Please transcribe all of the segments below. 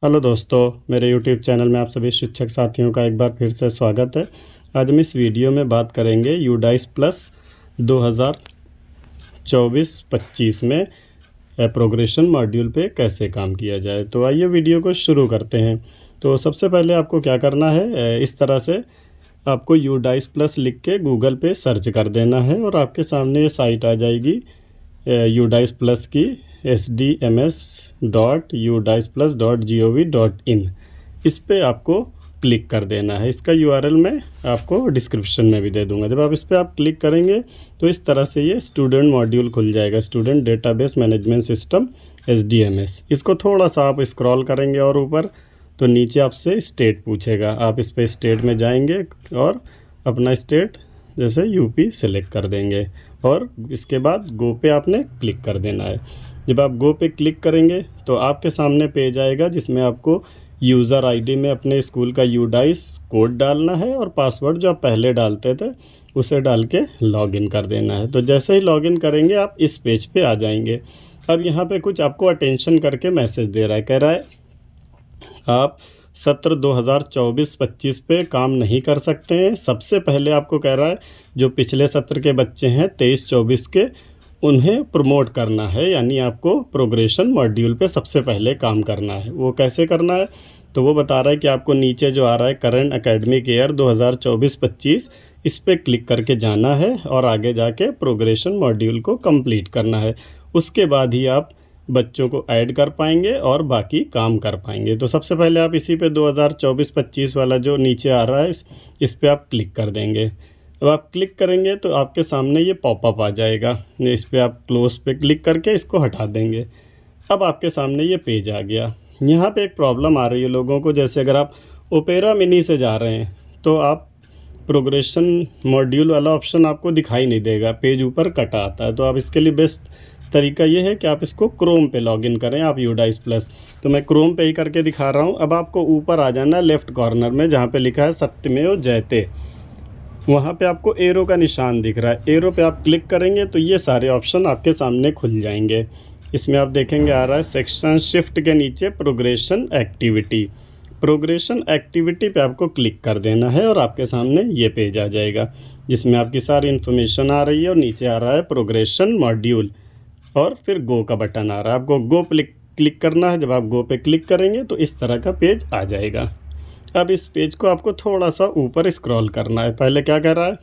Hello दोस्तों, मेरे YouTube channel में आप सभी शिक्षक साथियों का एक बार फिर से स्वागत है। आज हम इस वीडियो में बात करेंगे यूडाइस प्लस 2024-25 में प्रोग्रेशन मॉड्यूल पे कैसे काम किया जाए। तो आइए वीडियो को शुरू करते हैं। तो सबसे पहले आपको क्या करना है, इस तरह से आपको यूडाइस प्लस लिख के गूगल पे सर्च कर देना है और आपके सामने ये साइट आ जाएगी यूडाइस प्लस की sdms.udicesplus.gov.in। इस पे आपको क्लिक कर देना है। इसका URL मैं आपको डिस्क्रिप्शन में भी दे दूंगा। जब आप इस पर क्लिक करेंगे तो इस तरह से ये स्टूडेंट मॉड्यूल खुल जाएगा, student database management system SDMS। इसको थोड़ा सा आप स्क्रॉल करेंगे और ऊपर तो नीचे आपसे स्टेट पूछेगा। आप इस पर स्टेट में जाएंगे और अपना स्टेट जैसे यूपी सेलेक्ट कर देंगे और इसके बाद गो पे आपने क्लिक कर देना है। जब आप गो पे क्लिक करेंगे तो आपके सामने पेज आएगा जिसमें आपको यूज़र आईडी में अपने स्कूल का यूडाइस कोड डालना है और पासवर्ड जो आप पहले डालते थे उसे डाल के लॉगिन कर देना है। तो जैसे ही लॉगिन करेंगे आप इस पेज पे आ जाएंगे। अब यहाँ पे कुछ आपको अटेंशन करके मैसेज दे रहा है, कह रहा है आप सत्र 2024-25 पे काम नहीं कर सकते हैं। सबसे पहले आपको कह रहा है जो पिछले सत्र के बच्चे हैं 23-24 के, उन्हें प्रमोट करना है, यानी आपको प्रोग्रेशन मॉड्यूल पे सबसे पहले काम करना है। वो कैसे करना है तो वो बता रहा है कि आपको नीचे जो आ रहा है करंट एकेडमिक ईयर 2024-25, इस पर क्लिक करके जाना है और आगे जाके प्रोग्रेशन मॉड्यूल को कंप्लीट करना है। उसके बाद ही आप बच्चों को ऐड कर पाएंगे और बाकी काम कर पाएंगे। तो सबसे पहले आप इसी पे 2024-25 वाला जो नीचे आ रहा है इस पे आप क्लिक कर देंगे। अब आप क्लिक करेंगे तो आपके सामने ये पॉपअप आ जाएगा। इस पे आप क्लोज पे क्लिक करके इसको हटा देंगे। अब आपके सामने ये पेज आ गया। यहाँ पे एक प्रॉब्लम आ रही है लोगों को, जैसे अगर आप ओपेरा मिनी से जा रहे हैं तो आप प्रोग्रेशन मॉड्यूल वाला ऑप्शन आपको दिखाई नहीं देगा, पेज ऊपर कटा आता है। तो आप इसके लिए बेस्ट तरीका ये है कि आप इसको क्रोम पे लॉगिन करें, आप यूडाइस प्लस। तो मैं क्रोम पे ही करके दिखा रहा हूँ। अब आपको ऊपर आ जाना लेफ़्ट कॉर्नर में जहाँ पे लिखा है सत्यमेव जयते, वहाँ पे आपको एरो का निशान दिख रहा है। एरो पे आप क्लिक करेंगे तो ये सारे ऑप्शन आपके सामने खुल जाएंगे। इसमें आप देखेंगे आ रहा है सेक्शन शिफ्ट के नीचे प्रोग्रेशन एक्टिविटी। प्रोग्रेशन एक्टिविटी पे आपको क्लिक कर देना है और आपके सामने ये पेज आ जाएगा जिसमें आपकी सारी इन्फॉर्मेशन आ रही है और नीचे आ रहा है प्रोग्रेशन मॉड्यूल और फिर गो का बटन आ रहा है। आपको गो पे क्लिक करना है। जब आप गो पे क्लिक करेंगे तो इस तरह का पेज आ जाएगा। अब इस पेज को आपको थोड़ा सा ऊपर स्क्रॉल करना है। पहले क्या कह रहा है,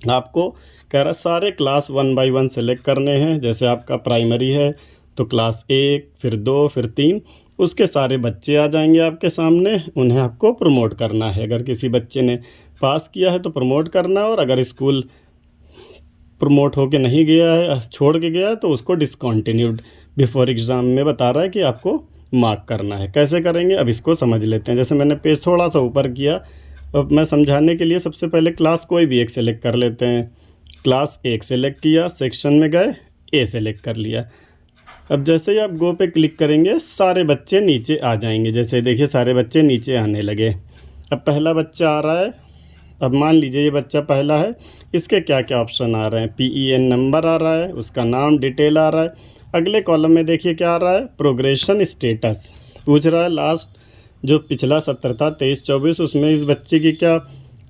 आपको कह रहा है सारे क्लास 1 बाय 1 सेलेक्ट करने हैं। जैसे आपका प्राइमरी है तो क्लास 1, फिर 2, फिर 3, उसके सारे बच्चे आ जाएंगे आपके सामने। उन्हें आपको प्रमोट करना है। अगर किसी बच्चे ने पास किया है तो प्रमोट करना है और अगर स्कूल प्रमोट होके नहीं गया है, छोड़ के गया है, तो उसको डिसकंटिन्यूड बिफोर एग्ज़ाम में बता रहा है कि आपको मार्क करना है। कैसे करेंगे अब इसको समझ लेते हैं। जैसे मैंने पेज थोड़ा सा ऊपर किया, अब मैं समझाने के लिए सबसे पहले क्लास कोई भी एक सेलेक्ट कर लेते हैं। क्लास 1 सेलेक्ट किया, सेक्शन में गए, ए सेलेक्ट कर लिया। अब जैसे ही आप गो पे क्लिक करेंगे सारे बच्चे नीचे आ जाएंगे। जैसे देखिए सारे बच्चे नीचे आने लगे। अब पहला बच्चा आ रहा है। अब मान लीजिए ये बच्चा पहला है, इसके क्या क्या ऑप्शन आ रहे हैं, PEN नंबर आ रहा है, उसका नाम डिटेल आ रहा है। अगले कॉलम में देखिए क्या आ रहा है, प्रोग्रेशन स्टेटस पूछ रहा है। लास्ट जो पिछला सत्र था 23-24, उसमें इस बच्चे की क्या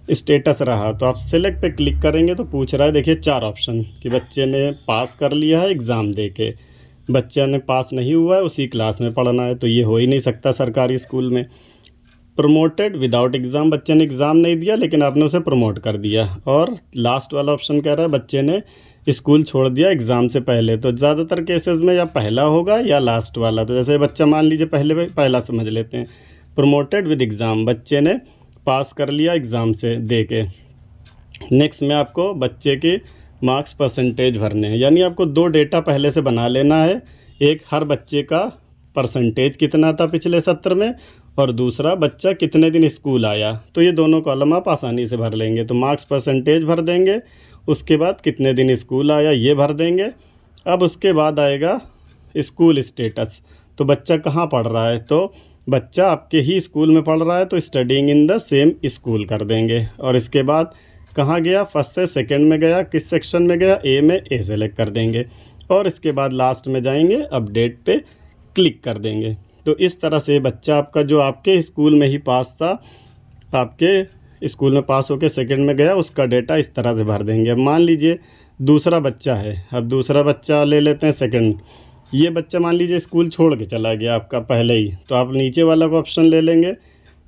स्टेटस रहा। तो आप सेलेक्ट पे क्लिक करेंगे तो पूछ रहा है, देखिए 4 ऑप्शन कि बच्चे ने पास कर लिया है एग्ज़ाम दे के, बच्चे ने पास नहीं हुआ है, उसी क्लास में पढ़ना है। तो ये हो ही नहीं सकता सरकारी स्कूल में। प्रमोटेड विदाउट एग्ज़ाम, बच्चे ने एग्ज़ाम नहीं दिया लेकिन आपने उसे प्रमोट कर दिया। और लास्ट वाला ऑप्शन कह रहा है बच्चे ने स्कूल छोड़ दिया एग्ज़ाम से पहले। तो ज़्यादातर केसेस में या पहला होगा या लास्ट वाला। तो जैसे बच्चा मान लीजिए पहला समझ लेते हैं, प्रमोटेड विद एग्ज़ाम, बच्चे ने पास कर लिया एग्ज़ाम से दे के। नेक्स्ट में आपको बच्चे के मार्क्स परसेंटेज भरने हैं, यानी आपको 2 डेटा पहले से बना लेना है। एक हर बच्चे का परसेंटेज कितना था पिछले सत्र में और दूसरा बच्चा कितने दिन स्कूल आया। तो ये दोनों कॉलम आप आसानी से भर लेंगे। तो मार्क्स परसेंटेज भर देंगे, उसके बाद कितने दिन स्कूल आया ये भर देंगे। अब उसके बाद आएगा स्कूल स्टेटस, तो बच्चा कहाँ पढ़ रहा है। तो बच्चा आपके ही स्कूल में पढ़ रहा है तो studying in the same school कर देंगे। और इसके बाद कहाँ गया, फर्स्ट से सेकंड में गया, किस सेक्शन में गया, ए में ए सेलेक्ट कर देंगे। और इसके बाद लास्ट में जाएंगे, अपडेट पे क्लिक कर देंगे। तो इस तरह से बच्चा आपका जो आपके स्कूल में ही पास था, आपके स्कूल में पास होकर सेकंड में गया, उसका डेटा इस तरह से भर देंगे। अब मान लीजिए दूसरा बच्चा है, अब दूसरा बच्चा ले लेते हैं सेकंड। ये बच्चा मान लीजिए स्कूल छोड़ के चला गया आपका पहले ही, तो आप नीचे वाला को ऑप्शन ले लेंगे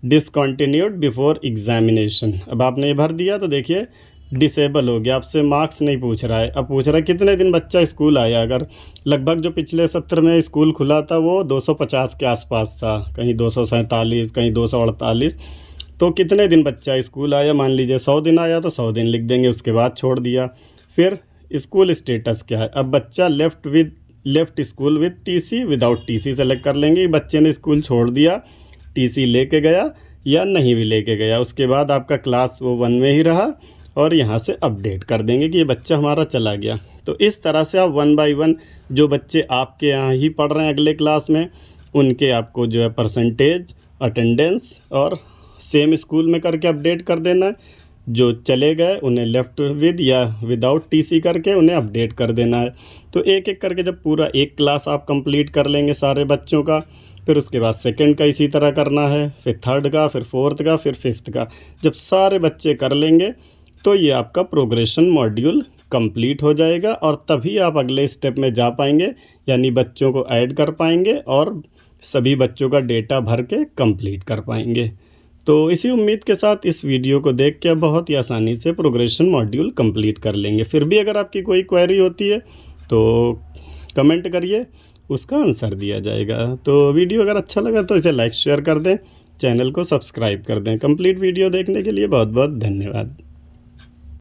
डिसकंटिन्यूड बिफोर एग्जामिनेशन। अब आपने ये भर दिया तो देखिए डिसेबल हो गया, आपसे मार्क्स नहीं पूछ रहा है। अब पूछ रहा है कितने दिन बच्चा स्कूल आया। अगर लगभग जो पिछले सत्र में स्कूल खुला था वो 250 के आसपास था, कहीं 247, कहीं 248। तो कितने दिन बच्चा स्कूल आया, मान लीजिए 100 दिन आया तो 100 दिन लिख देंगे, उसके बाद छोड़ दिया। फिर स्कूल स्टेटस क्या है, अब बच्चा left school with TC without TC select कर लेंगे, बच्चे ने स्कूल छोड़ दिया, टीसी लेके गया या नहीं भी लेके गया। उसके बाद आपका क्लास वो 1 में ही रहा और यहाँ से अपडेट कर देंगे कि ये बच्चा हमारा चला गया। तो इस तरह से आप 1 बाय 1 जो बच्चे आपके यहाँ ही पढ़ रहे हैं अगले क्लास में, उनके आपको जो है परसेंटेज, अटेंडेंस और सेम स्कूल में करके अपडेट कर देना है। जो चले गए उन्हें लेफ़्ट विद या विदाउट टीसी करके उन्हें अपडेट कर देना है। तो एक एक करके जब पूरा एक क्लास आप कंप्लीट कर लेंगे सारे बच्चों का, फिर उसके बाद सेकंड का इसी तरह करना है, फिर थर्ड का, फिर फोर्थ का, फिर फिफ्थ का। जब सारे बच्चे कर लेंगे तो ये आपका प्रोग्रेशन मॉड्यूल कंप्लीट हो जाएगा और तभी आप अगले स्टेप में जा पाएंगे, यानी बच्चों को ऐड कर पाएंगे और सभी बच्चों का डेटा भर के कंप्लीट कर पाएंगे। तो इसी उम्मीद के साथ इस वीडियो को देख के बहुत ही आसानी से प्रोग्रेशन मॉड्यूल कंप्लीट कर लेंगे। फिर भी अगर आपकी कोई क्वेरी होती है तो कमेंट करिए, उसका आंसर दिया जाएगा। तो वीडियो अगर अच्छा लगा तो इसे लाइक शेयर कर दें, चैनल को सब्सक्राइब कर दें। कंप्लीट वीडियो देखने के लिए बहुत बहुत धन्यवाद।